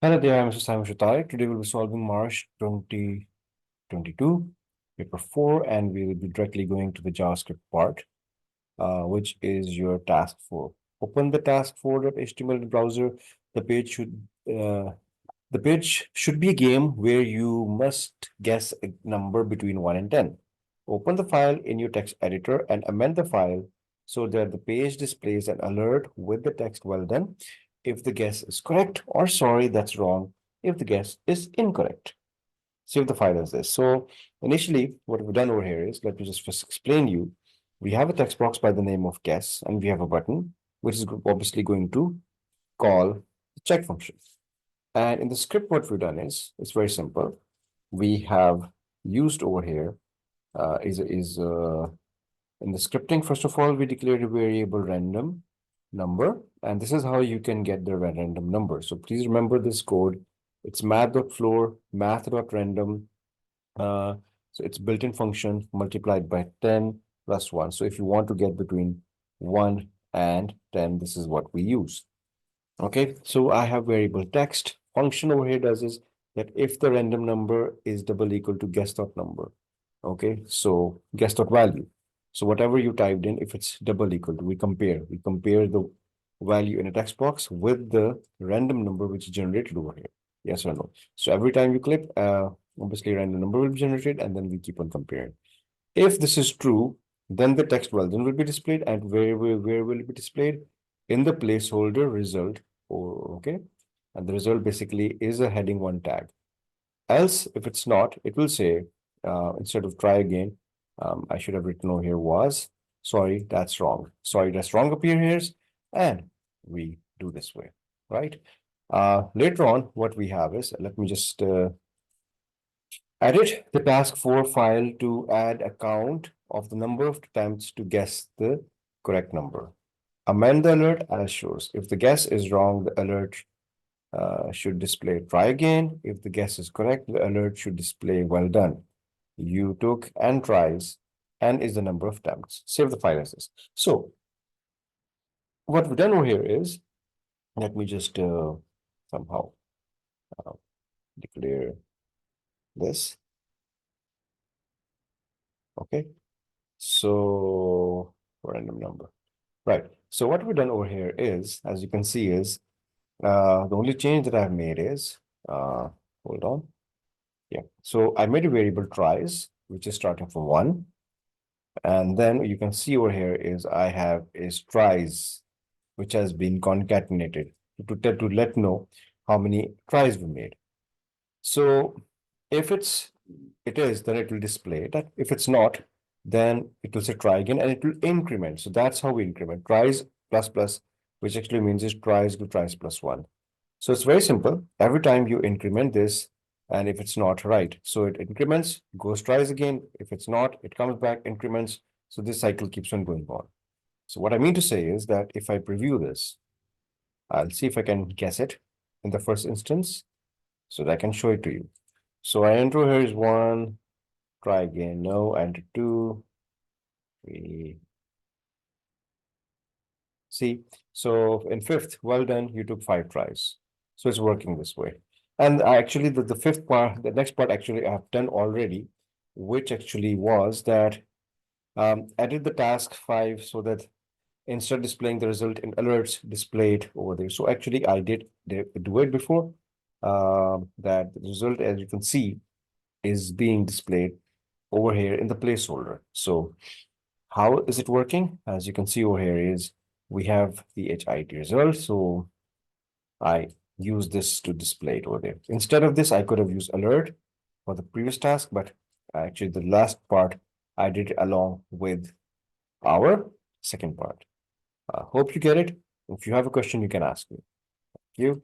Hello there, I'm Mr. Saem. Today we'll be solving March 2022, paper 4, and we will be directly going to the JavaScript part, which is your task 4. Open the task 4.html in the browser. The page should be a game where you must guess a number between 1 and 10. Open the file in your text editor and amend the file so that the page displays an alert with the text well done if the guess is correct, or sorry, that's wrong if the guess is incorrect. Save the file as this. So initially, what we've done over here is, let me just first explain you. We have a text box by the name of guess, and we have a button, which is obviously going to call the check function. And in the script, what we've done is, it's very simple. We have used over here in the scripting, first of all, we declared a variable random number, and this is how you can get the random number. So please remember this code. It's math.floor, math.random. So it's built-in function multiplied by 10 plus 1. So if you want to get between 1 and 10, this is what we use. Okay, so I have variable text. Function over here does is that if the random number is double equal to guess.number. Okay, so guess.value. So whatever you typed in, if it's double equal to, we compare the value in a text box with the random number which is generated over here. Yes or no? So every time you click, obviously random number will be generated, and then we keep on comparing. If this is true, then the text well done will be displayed, and where will it be displayed? In the placeholder result. Okay, and the result basically is a heading 1 tag. Else, if it's not, it will say instead of try again, I should have written over here was, sorry, that's wrong. Sorry, that's wrong appear here, and we do this way, right? Later on, what we have is, let me just edit the task 4 file to add a count of the number of attempts to guess the correct number. Amend the alert as shows. If the guess is wrong, the alert should display try again. If the guess is correct, the alert should display well done. You took n tries, n is the number of attempts. Save the file as this. So what we've done over here is, let me just somehow declare this. Okay, so random number, right? So what we've done over here is, as you can see, is the only change that I've made is hold on. Yeah, so I made a variable tries, which is starting from 1. And then you can see over here is I have is tries, which has been concatenated to let know how many tries we made. So if it is, then it will display that. If it's not, then it will say try again, and it will increment. So that's how we increment. Tries plus plus, which actually means is tries to tries plus 1. So it's very simple. Every time you increment this, and if it's not right, so it increments, goes tries again. If it's not, it comes back, increments. So this cycle keeps on going on. So what I mean to say is that if I preview this, I'll see if I can guess it in the first instance so that I can show it to you. So I enter here is 1, try again, no, enter 2, 3. See, so in 5th, well done, you took 5 tries. So it's working this way. And actually the 5th part, the next part actually I have done already, which actually was that edit the task 5 so that instead of displaying the result in alerts, displayed over there. So actually I did do it before, that the result, as you can see, is being displayed over here in the placeholder. So how is it working? As you can see over here is we have the HIT result. So I use this to display it over there. Instead of this, I could have used alert for the previous task, but actually the last part I did it along with our second part. Hope you get it. If you have a question, you can ask me. Thank you.